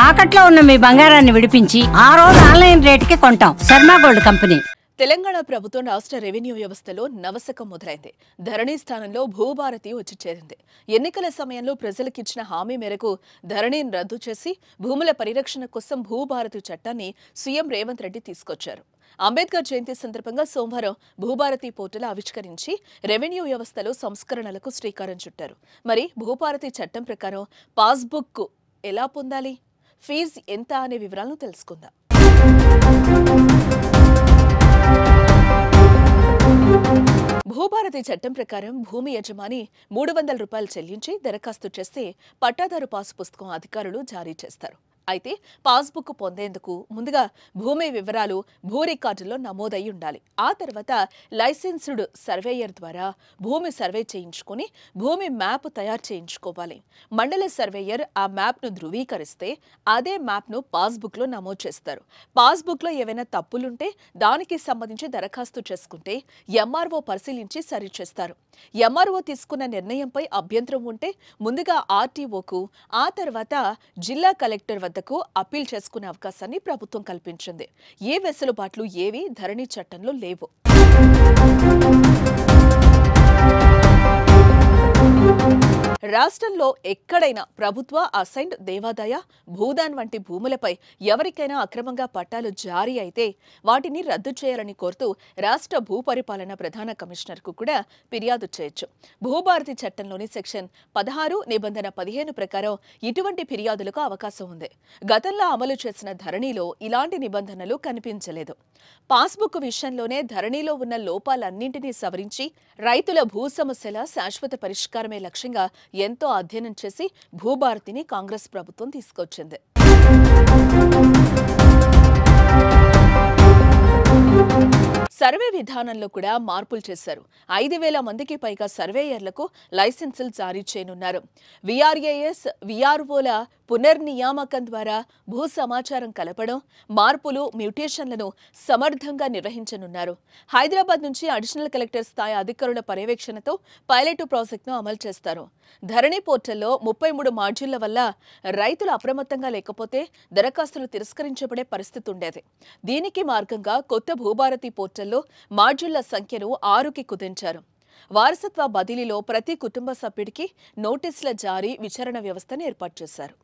తాకట్లో ఉన్న మీ బంగారాన్ని విడిపించి ఆ రోజు ఆన్లైన్ రేటుకి కొంటాం. Sharma gold company. తెలంగాణ ప్రభుత్వం రాష్ట్ర రెవెన్యూ వ్యవస్థలో నవశకం మొదలైంది. ధరణి స్థానంలో భూభారతి వచ్చి చేరింది. ఎన్నికల సమయంలో ప్రజలకిచ్చిన హామీ మేరకు ధరణిని రద్దు చేసి భూముల పరిరక్షణ కోసం భూభారతి చట్టాన్ని సీఎం రేవంత్ రెడ్డి తీసుకొచ్చారు. అంబేద్కర్ జయంతి సందర్భంగా సోమవారం భూభారతి పోర్టల్ ఆవిష్కరించి రెవెన్యూ వ్యవస్థలో సంస్కరణలకు శ్రీకారం చుట్టారు. మరి భూభారతి చట్టం ప్రకారం పాస్బుక్ ఎలా పొందాలి, ఫీజు ఎంత అనే వివరాలను తెలుసుకుందాం. భూభారతి చట్టం ప్రకారం భూమి యజమాని 300 రూపాయలు చెల్లించి దరఖాస్తు చేస్తే పట్టాదారు పాసు పుస్తకం అధికారులు జారీ చేస్తారు. అయితే పాస్బుక్ పొందేందుకు ముందుగా భూమి వివరాలు భూ రికార్డులో నమోదై ఉండాలి. ఆ తర్వాత లైసెన్స్డ్ సర్వేయర్ ద్వారా భూమి సర్వే చేయించుకొని భూమి మ్యాప్ తయారు చేయించుకోవాలి. మండల సర్వేయర్ ఆ మ్యాప్ను ధృవీకరిస్తే అదే మ్యాప్ను పాస్బుక్లో నమోదు చేస్తారు. పాస్బుక్లో ఏవైనా తప్పులుంటే దానికి సంబంధించి దరఖాస్తు చేసుకుంటే ఎంఆర్ఓ పరిశీలించి సరిచేస్తారు. ఎంఆర్ఓ తీసుకున్న నిర్ణయంపై అభ్యంతరం ఉంటే ముందుగా ఆర్టీఓకు, ఆ తర్వాత జిల్లా కలెక్టర్ వద్దకు అప్పీల్ చేసుకునే అవకాశాన్ని ప్రభుత్వం కల్పించింది. ఏ వెసులుబాట్లు ఏవి ధరణి చట్టంలో లేవు. రాష్ట్రంలో ఎక్కడైనా ప్రభుత్వ అసైన్డ్ దేవాదాయ భూదాన్ వంటి భూములపై ఎవరికైనా అక్రమంగా పట్టాలు జారీ అయితే వాటిని రద్దు చేయాలని కోరుతూ రాష్ట్ర భూపరిపాలన ప్రధాన కమిషనర్కు కూడా ఫిర్యాదు చేయొచ్చు. భూభారతి చట్టంలోని సెక్షన్ 16 నిబంధన 15 ప్రకారం ఇటువంటి ఫిర్యాదులకు అవకాశం ఉంది. గతంలో అమలు చేసిన ధరణిలో ఇలాంటి నిబంధనలు కనిపించలేదు. పాస్బుక్ విషయంలోనే ధరణిలో ఉన్న లోపాలన్నింటినీ సవరించి రైతుల భూ సమస్యల శాశ్వత పరిష్కారమే లక్ష్యంగా ఎంతో అధ్యయనం చేసి భూభారతిని కాంగ్రెస్ ప్రభుత్వం తీసుకొచ్చింది. సర్వే విధానంలో కూడా మార్పులు చేశారు. 5,000 మందికి పైగా సర్వేయర్లకు లైసెన్సులు జారీ చేయనున్నారు. విఆర్ఏఎస్, విఆర్ఓల పునర్నియామకం ద్వారా భూ సమాచారం కలపడం, మార్పులు, మ్యూటేషన్లను సమర్థంగా నిర్వహించనున్నారు. హైదరాబాద్ నుంచి అడిషనల్ కలెక్టర్ స్థాయి అధికారుల పర్యవేక్షణతో పైలట్ ప్రాజెక్టును అమలు చేస్తారు. ధరణి పోర్టల్లో 33 మాడ్యూళ్ల వల్ల రైతులు అప్రమత్తంగా లేకపోతే దరఖాస్తులు తిరస్కరించబడే పరిస్థితి ఉండేది. దీనికి మార్గంగా కొత్త భూభారతి పోర్టల్లో మాడ్యూళ్ల సంఖ్యను 6కి కుదించారు. వారసత్వ బదిలీలో ప్రతి కుటుంబ సభ్యుడికి నోటీసుల జారీ, విచారణ వ్యవస్థను ఏర్పాటు చేశారు.